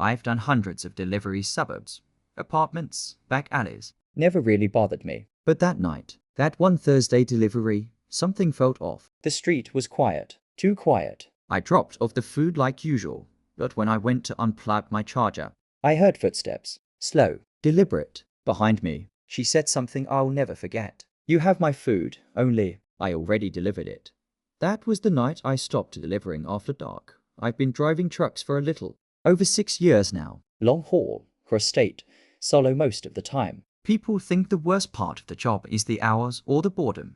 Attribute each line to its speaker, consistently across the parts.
Speaker 1: I've done hundreds of deliveries, suburbs, apartments, back alleys.
Speaker 2: Never really bothered me.
Speaker 1: But that night, that one Thursday delivery, something felt off.
Speaker 2: The street was quiet. Too quiet.
Speaker 1: I dropped off the food like usual, but when I went to unplug my charger,
Speaker 2: I heard footsteps. Slow.
Speaker 1: deliberate, behind me. She said something I'll never forget.
Speaker 2: You have my food, only.
Speaker 1: I already delivered it. That was the night I stopped delivering after dark. I've been driving trucks for a little over 6 years now.
Speaker 2: Long haul, cross state, solo most of the time.
Speaker 1: People think the worst part of the job is the hours or the boredom.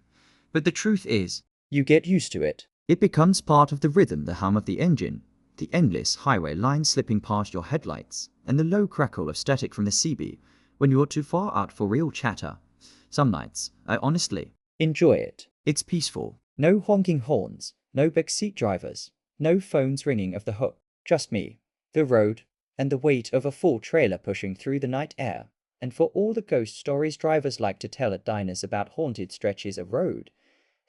Speaker 1: But the truth is,
Speaker 2: You get used to it.
Speaker 1: it becomes part of the rhythm, the hum of the engine, the endless highway lines slipping past your headlights, and the low crackle of static from the CB when you're too far out for real chatter. Some nights, I honestly
Speaker 2: Enjoy it.
Speaker 1: it's peaceful.
Speaker 2: No honking horns, no backseat drivers, no phones ringing off the hook. Just me, the road, and the weight of a full trailer pushing through the night air. And for all the ghost stories drivers like to tell at diners about haunted stretches of road,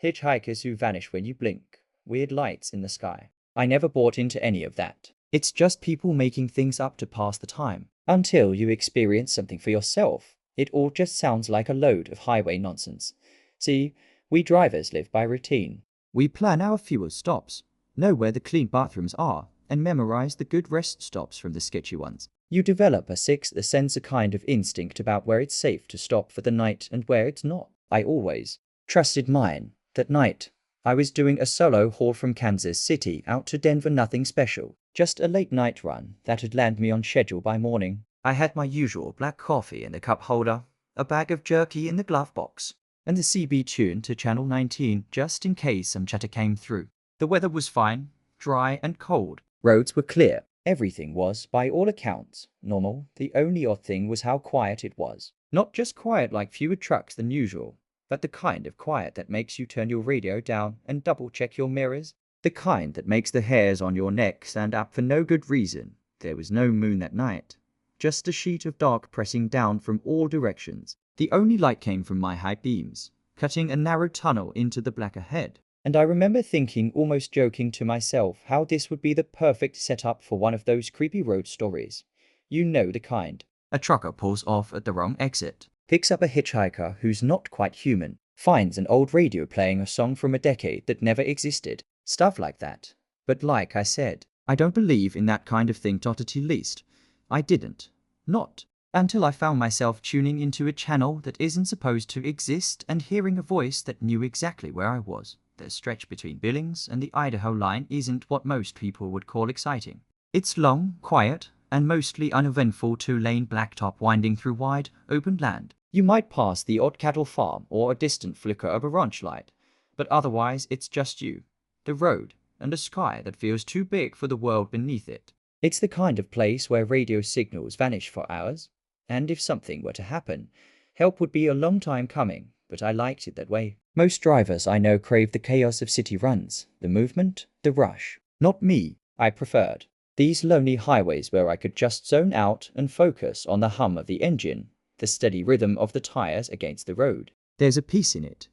Speaker 2: hitchhikers who vanish when you blink, weird lights in the sky. I never bought into any of that.
Speaker 1: It's just people making things up to pass the time.
Speaker 2: Until you experience something for yourself, it all just sounds like a load of highway nonsense. See, we drivers live by routine.
Speaker 1: We plan our fuel stops, know where the clean bathrooms are, and memorize the good rest stops from the sketchy ones.
Speaker 2: You develop a sixth sense, a kind of instinct about where it's safe to stop for the night and where it's not. I always trusted mine. That night, I was doing a solo haul from Kansas City out to Denver, nothing special. Just a late night run that would land me on schedule by morning.
Speaker 1: I had my usual black coffee in the cup holder, a bag of jerky in the glove box, and the CB tuned to channel 19 just in case some chatter came through. The weather was fine, dry and cold.
Speaker 2: Roads were clear. Everything was, by all accounts, normal. The only odd thing was how quiet it was. Not just quiet like fewer trucks than usual, but the kind of quiet that makes you turn your radio down and double-check your mirrors.
Speaker 1: The kind that makes the hairs on your neck stand up for no good reason. There was no moon that night. Just a sheet of dark pressing down from all directions. The only light came from my high beams, cutting a narrow tunnel into the black ahead.
Speaker 2: And I remember thinking, almost joking to myself, how this would be the perfect setup for one of those creepy road stories. You know the kind.
Speaker 1: A trucker pulls off at the wrong exit,
Speaker 2: Picks up a hitchhiker who's not quite human, finds an old radio playing a song from a decade that never existed. Stuff like that. But like I said,
Speaker 1: I don't believe in that kind of thing, at least. I didn't. Not until I found myself tuning into a channel that isn't supposed to exist and hearing a voice that knew exactly where I was. The stretch between Billings and the Idaho line isn't what most people would call exciting. It's long, quiet, and mostly uneventful two-lane blacktop winding through wide, open land.
Speaker 2: you might pass the odd cattle farm or a distant flicker of a ranch light, but otherwise it's just you, the road, and a sky that feels too big for the world beneath it. It's the kind of place where radio signals vanish for hours, and if something were to happen, help would be a long time coming, but I liked it that way. Most drivers I know crave the chaos of city runs, the movement, the rush. Not me. I preferred these lonely highways where I could just zone out and focus on the hum of the engine, the steady rhythm of the tires against the road.
Speaker 1: There's a peace in it,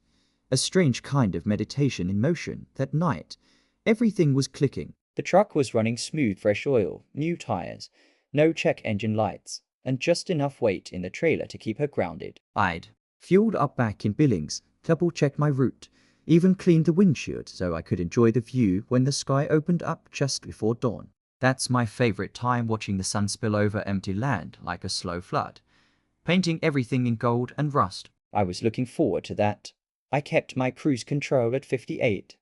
Speaker 1: a strange kind of meditation in motion. That night, everything was clicking.
Speaker 2: The truck was running smooth, fresh oil, new tires, no check engine lights, and just enough weight in the trailer to keep her grounded.
Speaker 1: I'd fueled up back in Billings, double-checked my route, even cleaned the windshield so I could enjoy the view when the sky opened up just before dawn. That's my favorite time, watching the sun spill over empty land like a slow flood, painting everything in gold and rust.
Speaker 2: I was looking forward to that. I kept my cruise control at 58,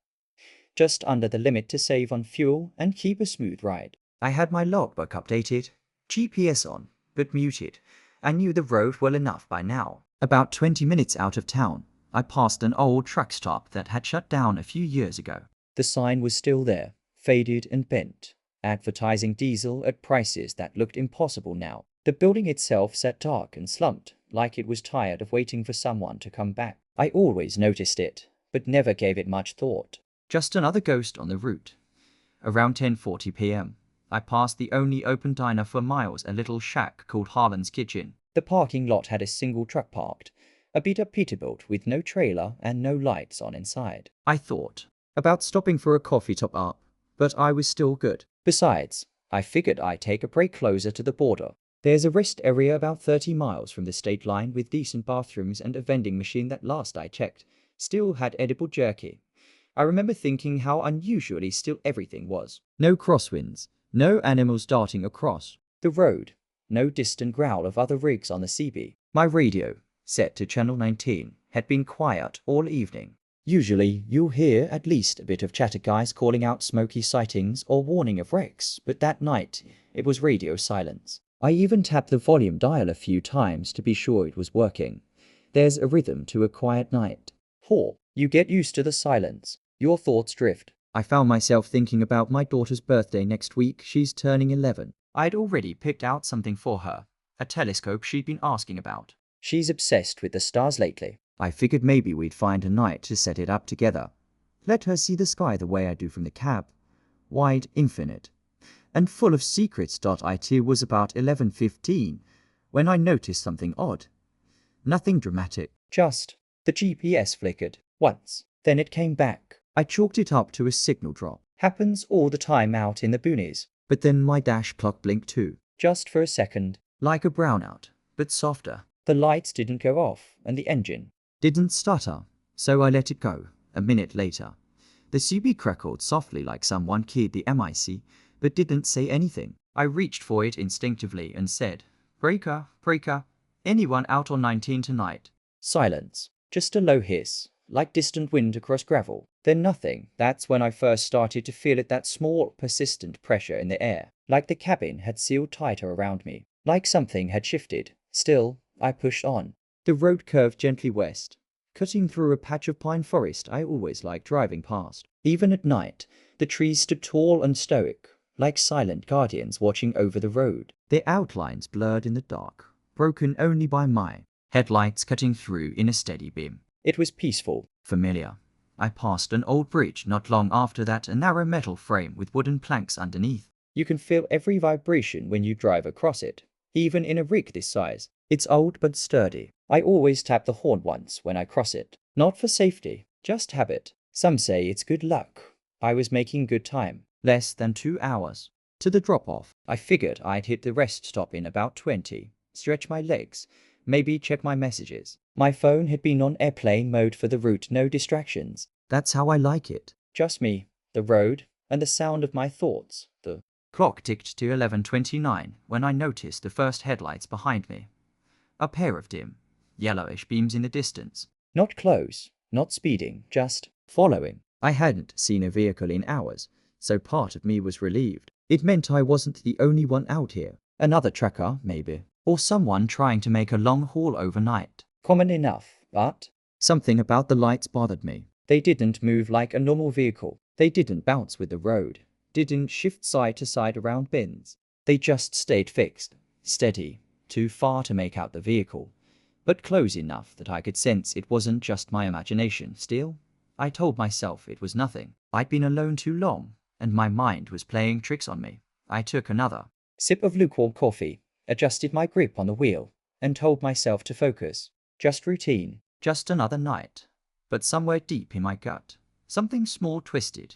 Speaker 2: just under the limit to save on fuel and keep a smooth ride.
Speaker 1: I had my logbook updated, GPS on, but muted. I knew the road well enough by now. About 20 minutes out of town, I passed an old truck stop that had shut down a few years ago.
Speaker 2: The sign was still there, faded and bent, advertising diesel at prices that looked impossible now. The building itself sat dark and slumped, like it was tired of waiting for someone to come back. I always noticed it, but never gave it much thought.
Speaker 1: Just another ghost on the route. Around 10:40 p.m., I passed the only open diner for miles, a little shack called Harlan's Kitchen.
Speaker 2: The parking lot had a single truck parked, a beat-up Peterbilt with no trailer and no lights on inside.
Speaker 1: I thought about stopping for a coffee top-up, but I was still good.
Speaker 2: Besides, I figured I'd take a break closer to the border. There's a rest area about 30 miles from the state line with decent bathrooms and a vending machine that last I checked still had edible jerky. I remember thinking how unusually still everything was.
Speaker 1: No crosswinds, no animals darting across
Speaker 2: the road, no distant growl of other rigs on the CB. My radio, set to channel 19, had been quiet all evening. Usually, you'll hear at least a bit of chatter guys calling out smoky sightings or warning of wrecks, but that night, it was radio silence. I even tapped the volume dial a few times to be sure it was working. There's a rhythm to a quiet night. You get used to the silence. Your thoughts drift.
Speaker 1: I found myself thinking about my daughter's birthday next week. She's turning 11.
Speaker 2: I'd already picked out something for her, a telescope she'd been asking about. She's obsessed with the stars lately.
Speaker 1: I figured maybe we'd find a night to set it up together. Let her see the sky the way I do from the cab. Wide, infinite, and full of secrets. It was about 11:15 when I noticed something odd. Nothing dramatic.
Speaker 2: Just the GPS flickered once, then it came back.
Speaker 1: I chalked it up to a signal drop.
Speaker 2: Happens all the time out in the boonies.
Speaker 1: But then my dash clock blinked too.
Speaker 2: Just for a second.
Speaker 1: Like a brownout, but softer.
Speaker 2: The lights didn't go off, and the engine
Speaker 1: didn't stutter, so I let it go. A minute later, the CB crackled softly like someone keyed the MIC, but didn't say anything.
Speaker 2: I reached for it instinctively and said, "Breaker, breaker, anyone out on 19 tonight?" Silence. Just a low hiss, like distant wind across gravel. Then nothing. That's when I first started to feel it, that small, persistent pressure in the air. Like the cabin had sealed tighter around me. Like something had shifted. Still, I pushed on. The road curved gently west, cutting through a patch of pine forest I always liked driving past. Even at night, the trees stood tall and stoic, like silent guardians watching over the road.
Speaker 1: Their outlines blurred in the dark, broken only by my headlights cutting through in a steady beam.
Speaker 2: It was peaceful.
Speaker 1: Familiar. I passed an old bridge not long after that, a narrow metal frame with wooden planks underneath.
Speaker 2: You can feel every vibration when you drive across it, even in a rig this size. It's old but sturdy. I always tap the horn once when I cross it. Not for safety, just habit. Some say it's good luck. I was making good time. Less than 2 hours to the drop-off. I figured I'd hit the rest stop in about 20, stretch my legs, maybe check my messages. My phone had been on airplane mode for the route, no distractions.
Speaker 1: That's how I like it.
Speaker 2: Just me, the road, and the sound of my thoughts. The clock ticked to 11:29 when I noticed the first headlights behind me. A pair of dim, yellowish beams in the distance. Not close, not speeding, just following.
Speaker 1: I hadn't seen a vehicle in hours, so part of me was relieved. It meant I wasn't the only one out here.
Speaker 2: Another trucker, maybe. Or someone trying to make a long haul overnight. Common enough, but
Speaker 1: something about the lights bothered me.
Speaker 2: They didn't move like a normal vehicle. They didn't bounce with the road. Didn't shift side to side around bends. They just stayed fixed, steady, too far to make out the vehicle, but close enough that I could sense it wasn't just my imagination. Still, I told myself it was nothing. I'd been alone too long, and my mind was playing tricks on me. I took another sip of lukewarm coffee, adjusted my grip on the wheel, and told myself to focus. Just routine, just another night. But somewhere deep in my gut, something small twisted,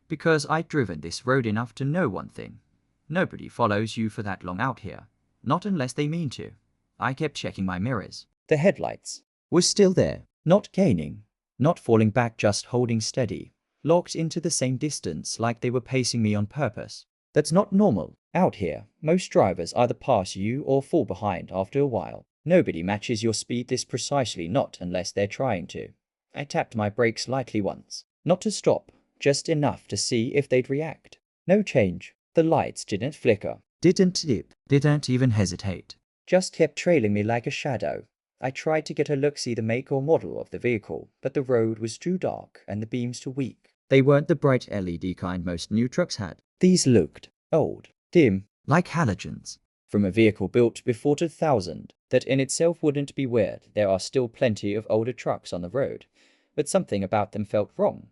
Speaker 2: because I'd driven this road enough to know one thing. Nobody follows you for that long out here, not unless they mean to. I kept checking my mirrors. The headlights were still there, not gaining, not falling back, just holding steady, locked into the same distance like they were pacing me on purpose. That's not normal. Out here, most drivers either pass you or fall behind after a while. Nobody matches your speed this precisely, not unless they're trying to. I tapped my brakes lightly once, not to stop, just enough to see if they'd react. No change. The lights didn't flicker,
Speaker 1: didn't dip, didn't even hesitate.
Speaker 2: Just kept trailing me like a shadow. I tried to get a look-see the make or model of the vehicle, but the road was too dark and the beams too weak.
Speaker 1: They weren't the bright LED kind most new trucks had.
Speaker 2: These looked old, dim,
Speaker 1: like halogens.
Speaker 2: From a vehicle built before 2000. That in itself wouldn't be weird. There are still plenty of older trucks on the road. But something about them felt wrong.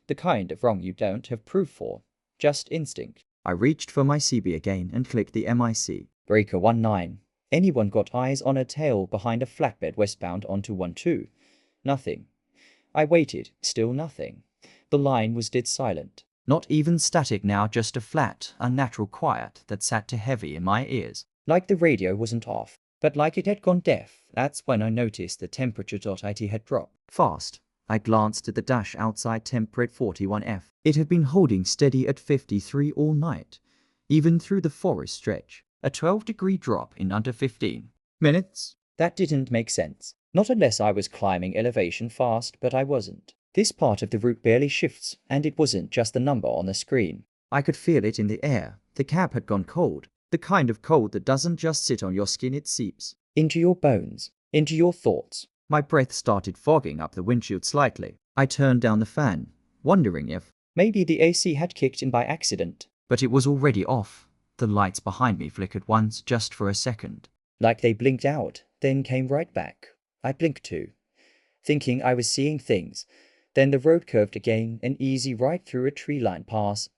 Speaker 2: The kind of wrong you don't have proof for. Just instinct.
Speaker 1: I reached for my CB again and clicked the MIC.
Speaker 2: Breaker 19. Anyone got eyes on a tail behind a flatbed westbound onto 12? Nothing. I waited. Still nothing. The line was dead silent.
Speaker 1: Not even static now, just a flat, unnatural quiet that sat too heavy in my ears.
Speaker 2: Like the radio wasn't off, but like it had gone deaf. That's when I noticed the temperature.it had dropped.
Speaker 1: Fast. I glanced at the dash outside, temp read 41F. It had been holding steady at 53 all night, even through the forest stretch. A 12-degree drop in under 15 minutes.
Speaker 2: That didn't make sense. Not unless I was climbing elevation fast, but I wasn't. This part of the route barely shifts, and it wasn't just the number on the screen.
Speaker 1: I could feel it in the air. The cab had gone cold. The kind of cold that doesn't just sit on your skin, it seeps
Speaker 2: into your bones, into your thoughts.
Speaker 1: My breath started fogging up the windshield slightly. I turned down the fan, wondering if
Speaker 2: maybe the AC had kicked in by accident.
Speaker 1: But it was already off. The lights behind me flickered once, just for a second.
Speaker 2: Like they blinked out, then came right back. I blinked too, thinking I was seeing things. Then the road curved again, an easy right through a tree-lined pass,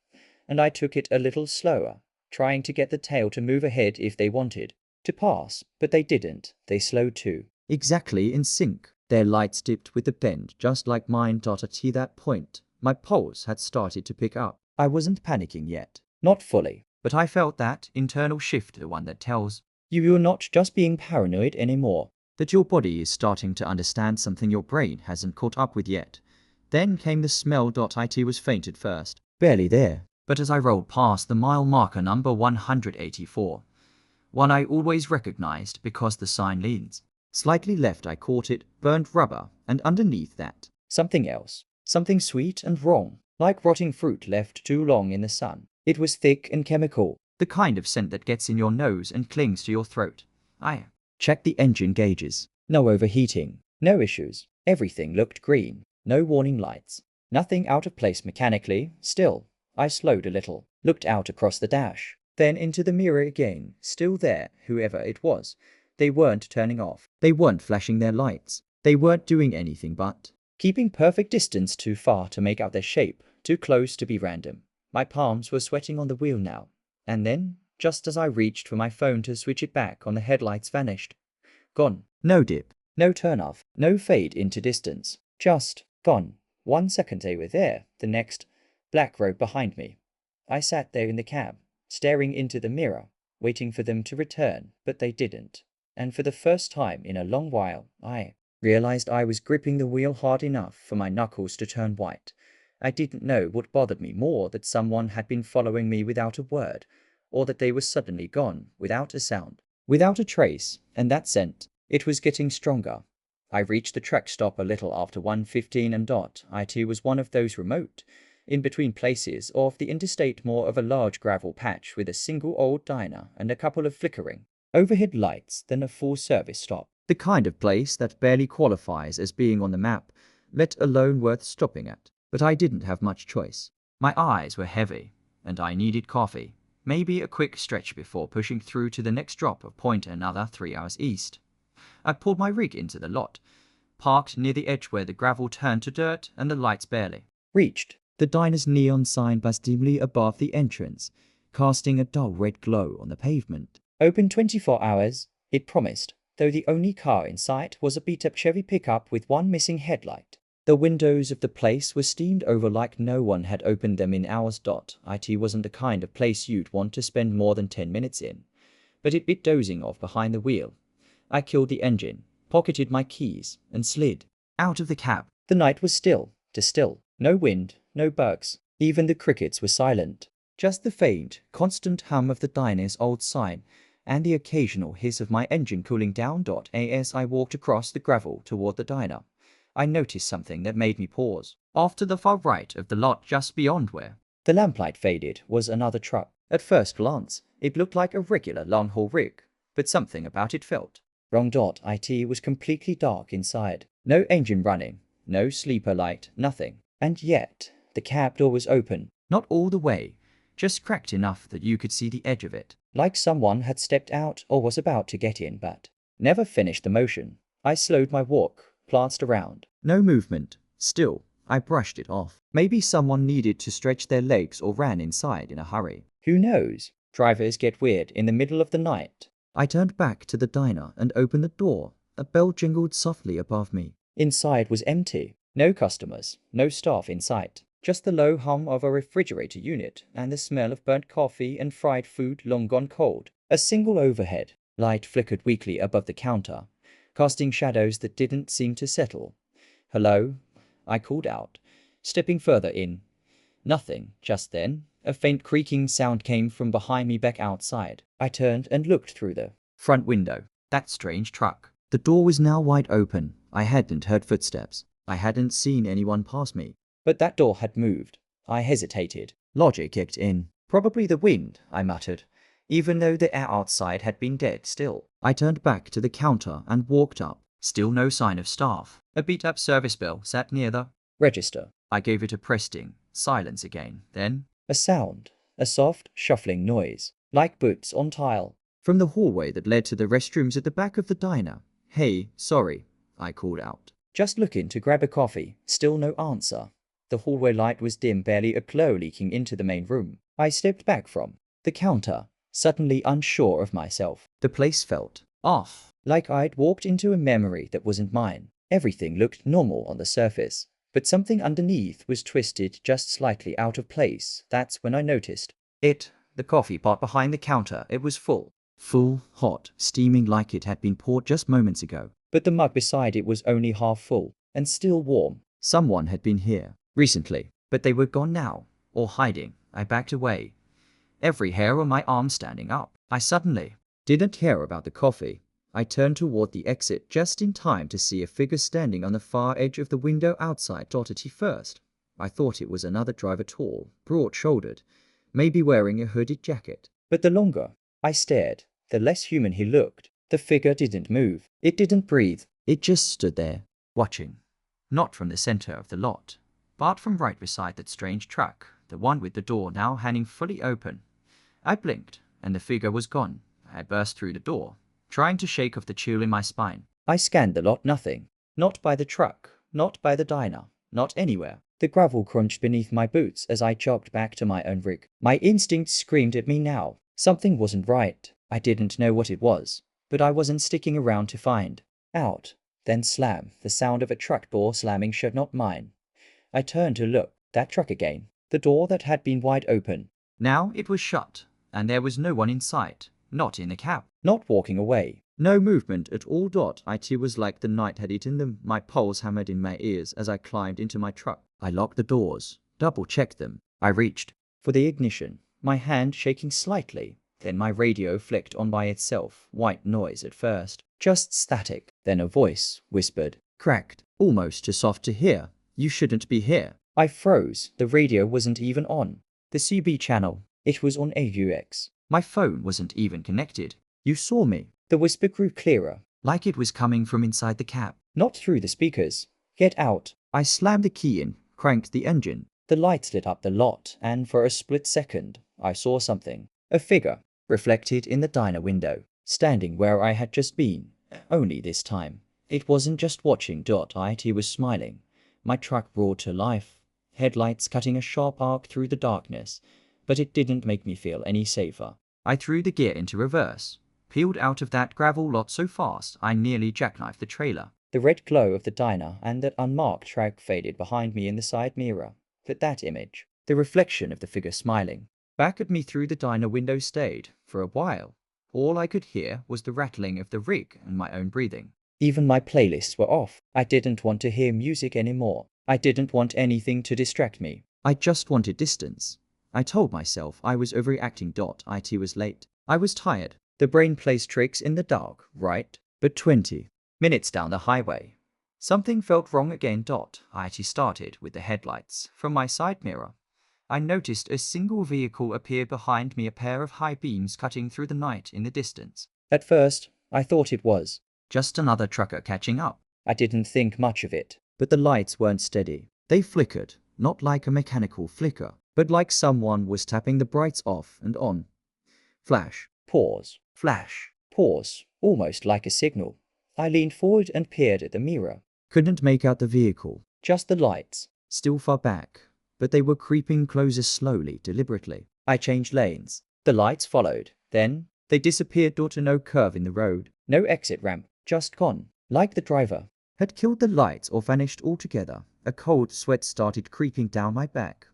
Speaker 2: and I took it a little slower, trying to get the tail to move ahead if they wanted to pass, but they didn't. They slowed too.
Speaker 1: Exactly in sync. Their lights dipped with the bend, just like mine. At that point, my pulse had started to pick up. I wasn't panicking yet.
Speaker 2: Not fully.
Speaker 1: But I felt that internal shift, the one that tells
Speaker 2: you're not just being paranoid anymore.
Speaker 1: That your body is starting to understand something your brain hasn't caught up with yet. Then came the smell. It was faint at first.
Speaker 2: Barely there.
Speaker 1: But as I rolled past the mile marker, number 184, one I always recognized because the sign leans slightly left, I caught it, burnt rubber, and underneath that,
Speaker 2: something else. Something sweet and wrong, like rotting fruit left too long in the sun. It was thick and chemical.
Speaker 1: The kind of scent that gets in your nose and clings to your throat. I checked the engine gauges.
Speaker 2: No overheating. No issues. Everything looked green. No warning lights. Nothing out of place mechanically. Still, I slowed a little, looked out across the dash, then into the mirror again. Still there, whoever it was. They weren't turning off. They weren't flashing their lights. They weren't doing anything but keeping perfect distance, too far to make out their shape, too close to be random. My palms were sweating on the wheel now. And then, just as I reached for my phone to switch it back on, the headlights vanished. Gone.
Speaker 1: No dip.
Speaker 2: No turn off. No fade into distance. Just gone. 1 second they were there. The next, backroad behind me. I sat there in the cab, staring into the mirror, waiting for them to return, but they didn't. And for the first time in a long while, I realized I was gripping the wheel hard enough for my knuckles to turn white. I didn't know what bothered me more, that someone had been following me without a word, or that they were suddenly gone, without a sound, without a trace, and that scent, it was getting stronger. I reached the truck stop a little after 1:15 and it was one of those remote, in-between places off the interstate, more of a large gravel patch with a single old diner and a couple of flickering overhead lights than a full-service stop.
Speaker 1: The kind of place that barely qualifies as being on the map, let alone worth stopping at. But I didn't have much choice. My eyes were heavy, and I needed coffee. Maybe a quick stretch before pushing through to the next drop of point, another 3 hours east. I pulled my rig into the lot, parked near the edge where the gravel turned to dirt and the lights barely
Speaker 2: reached.
Speaker 1: The diner's neon sign buzzed dimly above the entrance, casting a dull red glow on the pavement.
Speaker 2: Open 24 hours, it promised, though the only car in sight was a beat-up Chevy pickup with one missing headlight. The windows of the place were steamed over like no one had opened them in hours. It wasn't the kind of place you'd want to spend more than 10 minutes in, but it bit dozing off behind the wheel. I killed the engine, pocketed my keys, and slid out of the cab. The night was still. No wind, no bugs. Even the crickets were silent. Just the faint, constant hum of the diner's old sign, and the occasional hiss of my engine cooling down. As I walked across the gravel toward the diner, I noticed something that made me pause. Off to the far right of the lot, just beyond where the lamplight faded, was another truck. At first glance, it looked like a regular long-haul rig, but something about it felt wrong. It was completely dark inside. No engine running, no sleeper light, nothing. And yet, the cab door was open.
Speaker 1: Not all the way, just cracked enough that you could see the edge of it.
Speaker 2: Like someone had stepped out or was about to get in, but never finished the motion. I slowed my walk, glanced around.
Speaker 1: No movement. Still, I brushed it off. Maybe someone needed to stretch their legs or ran inside in a hurry.
Speaker 2: Who knows? Drivers get weird in the middle of the night.
Speaker 1: I turned back to the diner and opened the door. A bell jingled softly above me.
Speaker 2: Inside was empty. No customers, no staff in sight. Just the low hum of a refrigerator unit and the smell of burnt coffee and fried food long gone cold. A single overhead light flickered weakly above the counter, casting shadows that didn't seem to settle. "Hello?" I called out, stepping further in. Nothing. Just then, a faint creaking sound came from behind me back outside. I turned and looked through the front window. That strange truck. The door was now wide open. I hadn't heard footsteps. I hadn't seen anyone pass me. But that door had moved. I hesitated. Logic kicked in. Probably the wind, I muttered, even though the air outside had been dead still. I turned back to the counter and walked up. Still no sign of staff. A beat-up service bell sat near the register. I gave it a press ding. Silence again. Then a sound. A soft, shuffling noise, like boots on tile, from the hallway that led to the restrooms at the back of the diner. "Hey, sorry," I called out. "Just looking to grab a coffee." Still no answer. The hallway light was dim, barely a glow leaking into the main room. I stepped back from the counter, suddenly unsure of myself. The place felt off, like I'd walked into a memory that wasn't mine. Everything looked normal on the surface, but something underneath was twisted just slightly out of place. That's when I noticed it. The coffee pot behind the counter. It was full. Full, hot, steaming like it had been poured just moments ago. But the mug beside it was only half full, and still warm. Someone had been here recently, but they were gone now, or hiding. I backed away, every hair on my arm standing up. I suddenly didn't care about the coffee. I turned toward the exit just in time to see a figure standing on the far edge of the window outside. At first, I thought it was another driver, tall, broad-shouldered, maybe wearing a hooded jacket. But the longer I stared, the less human he looked. The figure didn't move. It didn't breathe. It just stood there, watching. Not from the center of the lot, but from right beside that strange truck, the one with the door now hanging fully open. I blinked, and the figure was gone. I burst through the door, trying to shake off the chill in my spine. I scanned the lot. Nothing. Not by the truck, not by the diner, not anywhere. The gravel crunched beneath my boots as I jogged back to my own rig. My instincts screamed at me now. Something wasn't right. I didn't know what it was, but I wasn't sticking around to find out. Then slam, the sound of a truck door slamming shut, not mine. I turned to look. That truck again. The door that had been wide open. Now it was shut, and there was no one in sight. Not in the cab. Not walking away. No movement at all. It was like the night had eaten them. My pulse hammered in my ears as I climbed into my truck. I locked the doors, double-checked them. I reached for the ignition, my hand shaking slightly. Then my radio flicked on by itself. White noise at first, just static. Then a voice whispered, cracked, almost too soft to hear. "You shouldn't be here." I froze. The radio wasn't even on. The CB channel. It was on AUX. My phone wasn't even connected. "You saw me." The whisper grew clearer, like it was coming from inside the cab, not through the speakers. "Get out." I slammed the key in, cranked the engine. The lights lit up the lot, and for a split second, I saw something. A figure, reflected in the diner window, standing where I had just been. Only this time, it wasn't just watching. He was smiling. My truck roared to life, headlights cutting a sharp arc through the darkness, but it didn't make me feel any safer. I threw the gear into reverse, peeled out of that gravel lot so fast I nearly jackknifed the trailer. The red glow of the diner and that unmarked truck faded behind me in the side mirror. But that image, the reflection of the figure smiling back at me through the diner window, stayed for a while. All I could hear was the rattling of the rig and my own breathing. Even my playlists were off. I didn't want to hear music anymore. I didn't want anything to distract me. I just wanted distance. I told myself I was overreacting. It was late. I was tired. The brain plays tricks in the dark, right? But 20 minutes down the highway, something felt wrong again. It started with the headlights. From my side mirror, I noticed a single vehicle appear behind me, a pair of high beams cutting through the night in the distance. At first, I thought it was just another trucker catching up. I didn't think much of it. But the lights weren't steady. They flickered, not like a mechanical flicker, but like someone was tapping the brights off and on. Flash, pause, flash, pause, almost like a signal. I leaned forward and peered at the mirror. Couldn't make out the vehicle, just the lights, still far back, but they were creeping closer slowly, deliberately. I changed lanes. The lights followed. Then they disappeared. No curve in the road, no exit ramp, just gone, like the driver had killed the lights or vanished altogether.
Speaker 1: A cold sweat started creeping down my back.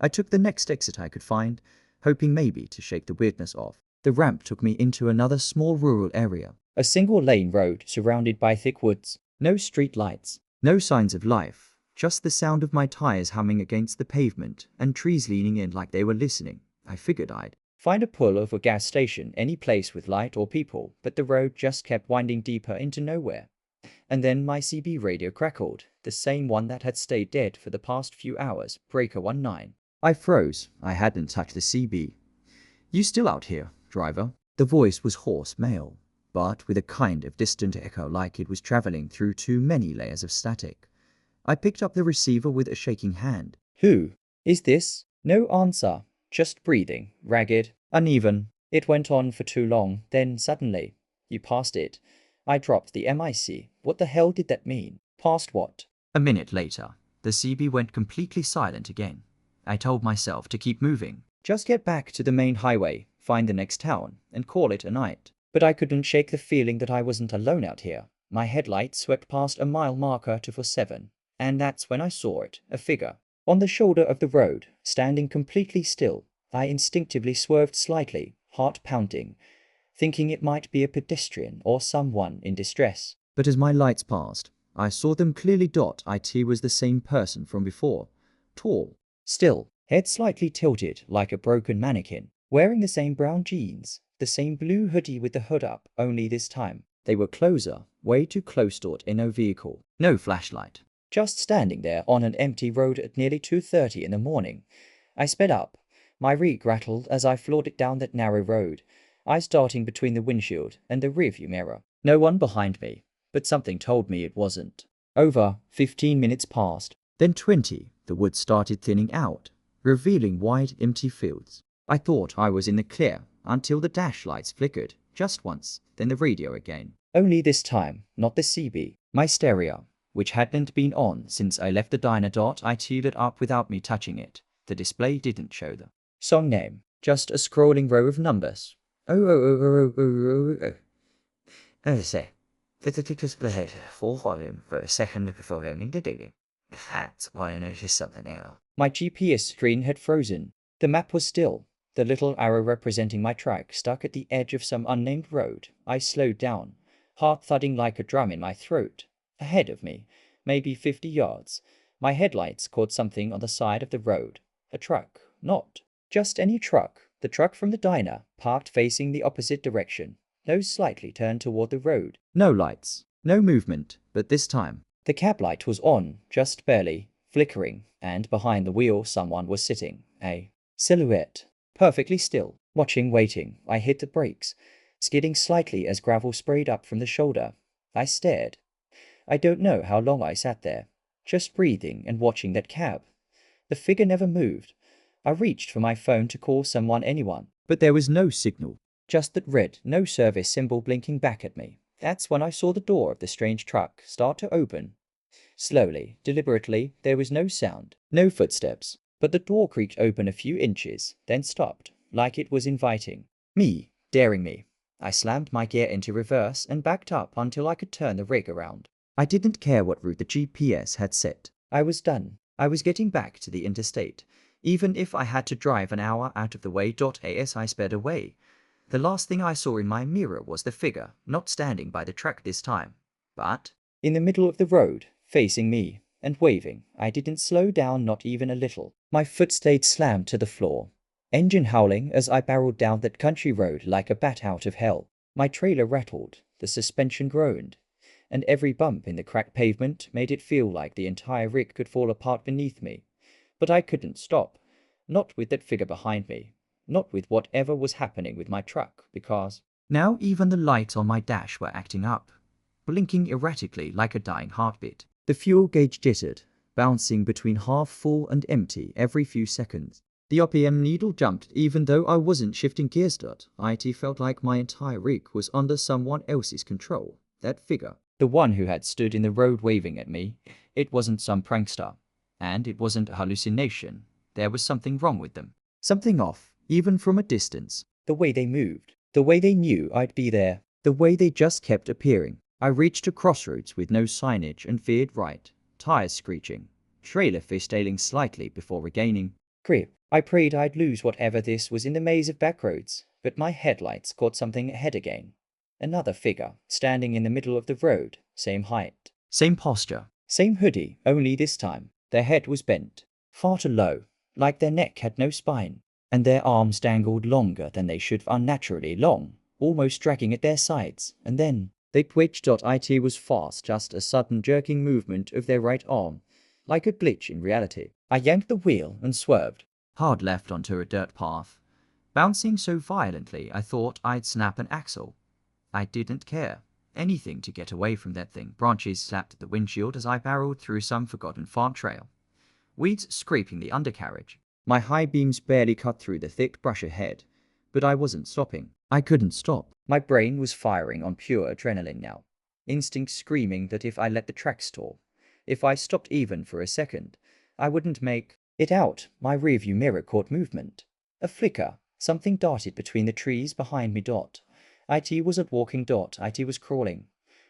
Speaker 1: I took the next exit I could find, hoping maybe to shake the weirdness off. The ramp took me into another small rural area. A single-lane road surrounded by thick woods. No street lights. No signs of life. Just the sound of my tires humming against the pavement and trees leaning in like they were listening. I figured I'd find a pull of a gas station, any place with light or people, but the road just kept winding deeper into nowhere. And then my CB radio crackled, the same one that had stayed dead for the past few hours, breaker 19. I froze. I hadn't touched the CB. "You still out here, driver?" The voice was hoarse male, but with a kind of distant echo like it was traveling through too many layers of static. I picked up the receiver with a shaking hand. "Who is this?" No answer, just breathing, ragged, uneven. It went on for too long, then suddenly, "You passed it." I dropped the MIC. What the hell did that mean? Past what? A minute later, the CB went completely silent again. I told myself to keep moving. Just get back to the main highway, find the next town, and call it a night. But I couldn't shake the feeling that I wasn't alone out here. My headlights swept past a mile marker to 47, and that's when I saw it, a figure. On the shoulder of the road, standing completely still. I instinctively swerved slightly, heart pounding, thinking it might be a pedestrian or someone in distress. But as my lights passed, I saw them clearly. It was the same person from before. Tall, still, head slightly tilted like a broken mannequin, wearing the same brown jeans, the same blue hoodie with the hood up, only this time they were closer, way too close to it in no vehicle, no flashlight. Just standing there on an empty road at nearly 2:30 in the morning. I sped up. My rig rattled as I floored it down that narrow road, eyes darting between the windshield and the rearview mirror. No one behind me, but something told me it wasn't. Over 15 minutes passed, then 20. The woods started thinning out, revealing wide, empty fields. I thought I was in the clear until the dash lights flickered, just once, then the radio again. Only this time, not the CB. My stereo, which hadn't been on since I left the diner. I teed it up without me touching it. The display didn't show the song name, just a scrolling row of numbers. Say, full volume for a second before ending the dating. That's why I noticed something now. My GPS screen had frozen. The map was still. The little arrow representing my track stuck at the edge of some unnamed road. I slowed down, heart thudding like a drum in my throat. Ahead of me, maybe 50 yards, my headlights caught something on the side of the road. A truck. Not just any truck. The truck from the diner, parked facing the opposite direction. Nose slightly turned toward the road. No lights. No movement. But this time, the cab light was on, just barely, flickering, and behind the wheel someone was sitting. A silhouette. Perfectly still. Watching, waiting. I hit the brakes, skidding slightly as gravel sprayed up from the shoulder. I stared. I don't know how long I sat there, just breathing and watching that cab. The figure never moved. I reached for my phone to call anyone, but there was no signal. Just that red no service symbol blinking back at me. That's when I saw the door of the strange truck start to open. Slowly, deliberately, there was no sound, no footsteps, but the door creaked open a few inches, then stopped, like it was inviting me, daring me. I slammed my gear into reverse and backed up until I could turn the rig around. I didn't care what route the GPS had set. I was done. I was getting back to the interstate, even if I had to drive an hour out of the way. As I sped away, the last thing I saw in my mirror was the figure, not standing by the truck this time, but in the middle of the road, facing me, and waving. I didn't slow down, not even a little. My foot stayed slammed to the floor, engine howling as I barreled down that country road like a bat out of hell. My trailer rattled, the suspension groaned, and every bump in the cracked pavement made it feel like the entire rig could fall apart beneath me. But I couldn't stop, not with that figure behind me, not with whatever was happening with my truck, because now even the lights on my dash were acting up, blinking erratically like a dying heartbeat. The fuel gauge jittered, bouncing between half full and empty every few seconds. The RPM needle jumped even though I wasn't shifting gears. It felt like my entire rig was under someone else's control. That figure, the one who had stood in the road waving at me, it wasn't some prankster. And it wasn't a hallucination. There was something wrong with them. Something off, even from a distance. The way they moved. The way they knew I'd be there. The way they just kept appearing. I reached a crossroads with no signage and veered right, tires screeching.
Speaker 2: trailer fishtailing slightly before regaining grip. I prayed I'd lose whatever this was in the maze of backroads, but my headlights caught something ahead again. Another figure, standing in the middle of the road, same height,
Speaker 1: Same posture.
Speaker 2: same hoodie, only this time, their head was bent, far too low, like their neck had no spine, and their arms dangled longer than they should, unnaturally long, almost dragging at their sides, and then they twitched. It was fast, just a sudden jerking movement of their right arm, like a glitch in reality. I yanked the wheel and swerved
Speaker 1: Hard left onto a dirt path, bouncing so violently I thought I'd snap an axle. I didn't care. Anything to get away from that thing. Branches slapped at the windshield as I barreled through some forgotten farm trail. Weeds scraping the undercarriage. My high beams barely cut through the thick brush ahead, but I wasn't stopping. I couldn't stop.
Speaker 2: My brain was firing on pure adrenaline now. Instinct screaming that if I let the track stall, if I stopped even for a second, I wouldn't make it out. My rearview mirror caught movement. A flicker. Something darted between the trees behind me. It was a walking. It was crawling.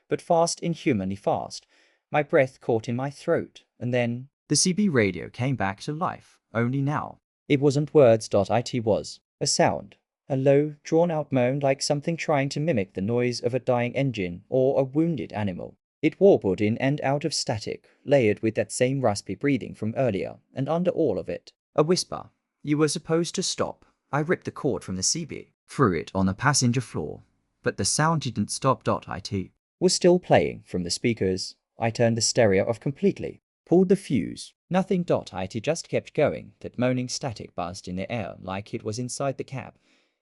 Speaker 2: But fast, inhumanly fast. My breath caught in my throat, and then
Speaker 1: The CB radio came back to life, only now.
Speaker 2: it wasn't words. It was a sound. A low, drawn-out moan, like something trying to mimic the noise of a dying engine or a wounded animal. It warbled in and out of static, layered with that same raspy breathing from earlier, and under all of it,
Speaker 1: A whisper. You were supposed to stop. I ripped the cord from the CB, threw it on the passenger floor, but the sound didn't stop. It
Speaker 2: was still playing from the speakers. I turned the stereo off completely, pulled the fuse. Nothing. It just kept going. That moaning static buzzed in the air like it was inside the cab,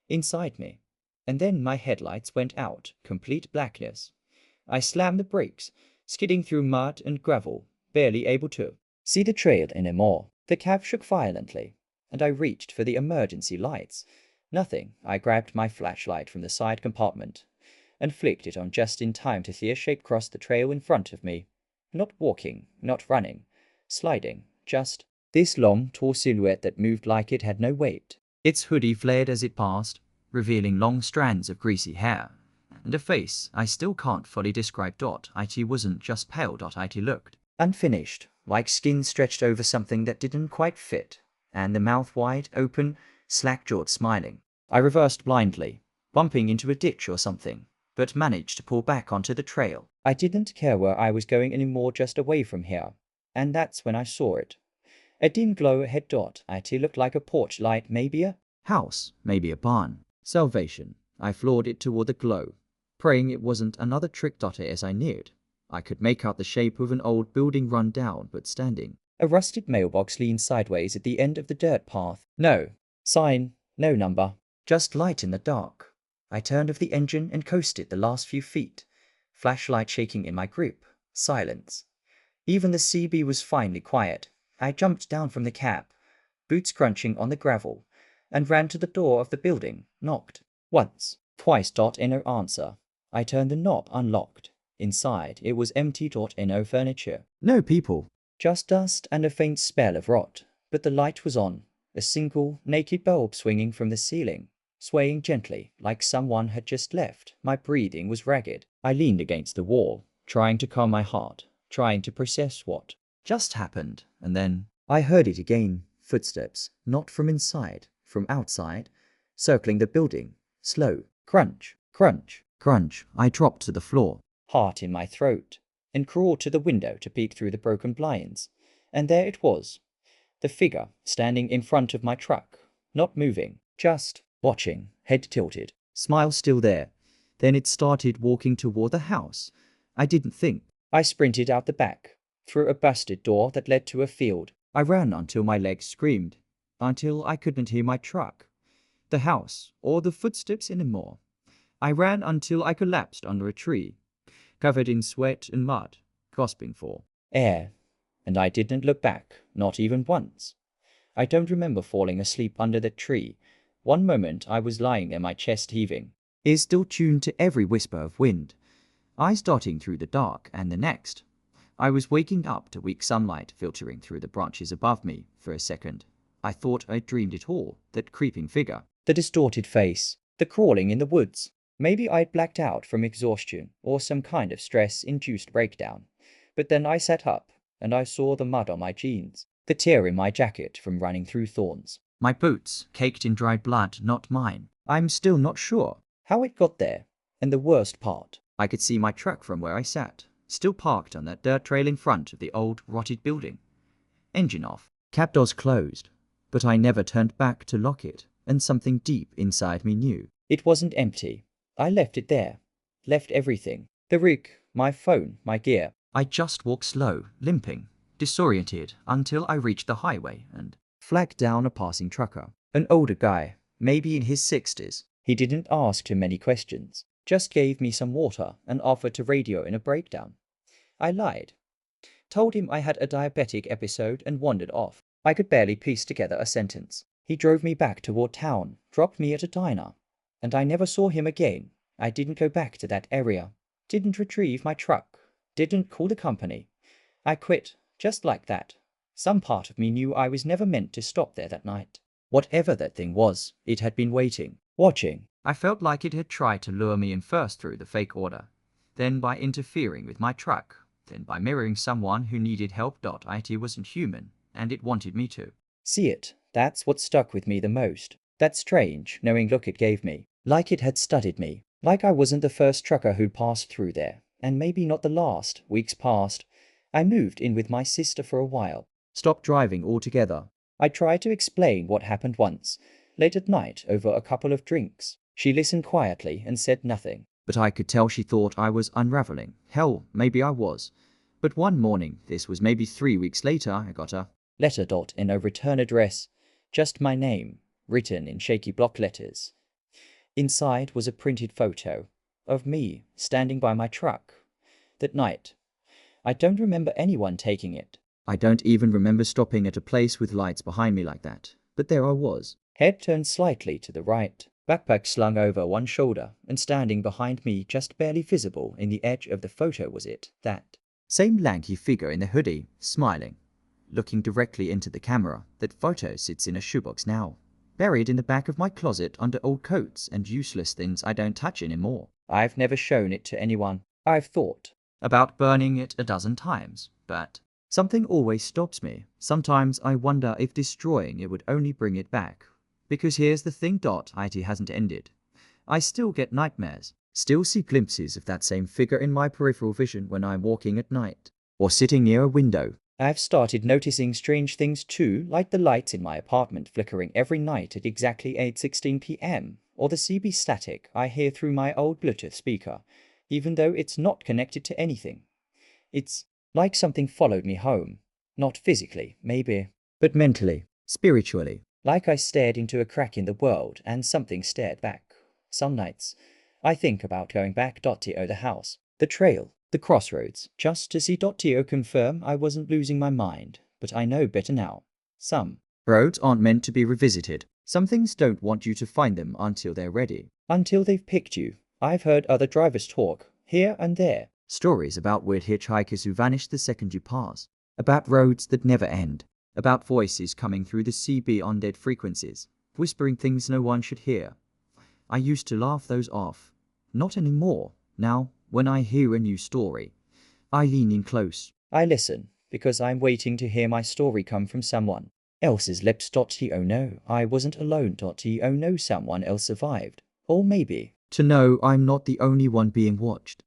Speaker 2: inside me. And then my headlights went out, complete blackness. I slammed the brakes, skidding through mud and gravel, barely able to see the trail anymore. The cab shook violently, and I reached for the emergency lights. Nothing. I grabbed my flashlight from the side compartment and flicked it on just in time to see a shape cross the trail in front of me. Not walking, not running, sliding, just this long, tall silhouette that moved like it had no weight.
Speaker 1: Its hoodie flared as it passed, revealing long strands of greasy hair, and a face I still can't fully describe. It wasn't just pale. It looked
Speaker 2: unfinished, like skin stretched over something that didn't quite fit, and the mouth wide open, slack-jawed, smiling. I reversed blindly, bumping into a ditch or something, but managed to pull back onto the trail. I didn't care where I was going anymore, just away from here. And that's when I saw it. A dim glow ahead. It looked like a porch light, maybe a
Speaker 1: house, maybe a barn. Salvation. I floored it toward the glow, praying it wasn't another trick. As I neared, I could make out the shape of an old building, run down but standing.
Speaker 2: A rusted mailbox leaned sideways at the end of the dirt path. No sign, no number, just light in the dark. I turned off the engine and coasted the last few feet, flashlight shaking in my grip. Silence. Even the CB was finally quiet. I jumped down from the cab, boots crunching on the gravel, and ran to the door of the building, knocked. Once, twice. No answer. I turned the knob, unlocked. Inside, it was empty. No furniture.
Speaker 1: No people.
Speaker 2: Just dust and a faint smell of rot. But the light was on, a single, naked bulb swinging from the ceiling, swaying gently, like someone had just left. My breathing was ragged. I leaned against the wall, trying to calm my heart, trying to process what
Speaker 1: just happened, and then
Speaker 2: I heard it again. Footsteps, not from inside, from outside, circling the building. Slow. Crunch, crunch,
Speaker 1: crunch. I dropped to the floor,
Speaker 2: heart in my throat, and crawled to the window to peek through the broken blinds. And there it was, the figure standing in front of my truck, not moving, just watching, head tilted, smile still there.
Speaker 1: Then it started walking toward the house. I didn't think.
Speaker 2: I sprinted out the back, through a busted door that led to a field.
Speaker 1: I ran until my legs screamed, until I couldn't hear my truck, the house, or the footsteps anymore. I ran until I collapsed under a tree, covered in sweat and mud, gasping for
Speaker 2: air. And I didn't look back, not even once. I don't remember falling asleep under that tree. One moment I was lying there, my chest heaving,
Speaker 1: ears still tuned to every whisper of wind, eyes darting through the dark, and the next, I was waking up to weak sunlight filtering through the branches above me. For a second, I thought I dreamed it all, that creeping figure,
Speaker 2: the distorted face, the crawling in the woods. Maybe I'd blacked out from exhaustion or some kind of stress-induced breakdown. But then I sat up, and I saw the mud on my jeans, the tear in my jacket from running through thorns.
Speaker 1: My boots, caked in dried blood, not mine. I'm still not sure
Speaker 2: How it got there, and the worst part,
Speaker 1: I could see my truck from where I sat, still parked on that dirt trail in front of the old, rotted building. Engine off, cab doors closed, but I never turned back to lock it, and something deep inside me knew.
Speaker 2: it wasn't empty. I left it there. Left everything. The rig, my phone, my gear.
Speaker 1: I just walked slow, limping, disoriented, until I reached the highway and flagged down a passing trucker.
Speaker 2: An older guy, maybe in his 60s. He didn't ask too many questions. Just gave me some water and offered to radio in a breakdown. I lied. Told him I had a diabetic episode and wandered off. I could barely piece together a sentence. He drove me back toward town, dropped me at a diner. And I never saw him again. I didn't go back to that area. Didn't retrieve my truck. Didn't call the company. I quit, just like that. Some part of me knew I was never meant to stop there that night. Whatever that thing was, it had been waiting, watching.
Speaker 1: I felt like it had tried to lure me in first through the fake order, then by interfering with my truck, then by mirroring someone who needed help. It wasn't human, and it wanted me to.
Speaker 2: See it, that's what stuck with me the most. That strange, knowing look it gave me. Like it had studied me. Like I wasn't the first trucker who'd passed through there, and maybe not the last. Weeks passed. I moved in with my sister for a while.
Speaker 1: Stopped driving altogether.
Speaker 2: I tried to explain what happened once, late at night over a couple of drinks. She listened quietly and said nothing.
Speaker 1: But I could tell she thought I was unraveling. Hell, maybe I was. But one morning, this was maybe 3 weeks later, I got a
Speaker 2: letter. In a return address. Just my name, written in shaky block letters. Inside was a printed photo of me standing by my truck. That night. I don't remember anyone taking it.
Speaker 1: I don't even remember stopping at a place with lights behind me like that. But there I was.
Speaker 2: Head turned slightly to the right. Backpack slung over one shoulder, and standing behind me, just barely visible in the edge of the photo, was it, that
Speaker 1: same lanky figure in the hoodie, smiling, looking directly into the camera. That photo sits in a shoebox now, buried in the back of my closet under old coats and useless things I don't touch anymore.
Speaker 2: I've never shown it to anyone. I've thought
Speaker 1: about burning it a dozen times, but something always stops me. Sometimes I wonder if destroying it would only bring it back. Because here's the thing. It hasn't ended. I still get nightmares. Still see glimpses of that same figure in my peripheral vision when I'm walking at night, or sitting near a window.
Speaker 2: I've started noticing strange things too, like the lights in my apartment flickering every night at exactly 8:16 p.m, or the CB static I hear through my old Bluetooth speaker, even though it's not connected to anything. It's like something followed me home. Not physically, maybe, but mentally,
Speaker 1: spiritually.
Speaker 2: Like I stared into a crack in the world and something stared back. Some nights, I think about going back to the house, the trail, the crossroads, just to see confirm I wasn't losing my mind. But I know better now. Some
Speaker 1: roads aren't meant to be revisited. Some things don't want you to find them until they're ready.
Speaker 2: Until they've picked you. I've heard other drivers talk, here and there.
Speaker 1: Stories about weird hitchhikers who vanish the second you pass. About roads that never end. About voices coming through the CB on dead frequencies, whispering things no one should hear. I used to laugh those off. Not anymore. Now, when I hear a new story, I lean in close.
Speaker 2: I listen, because I'm waiting to hear my story come from someone else's lips. Oh no, I wasn't alone. Oh no, someone else survived. Or maybe
Speaker 1: to know I'm not the only one being watched.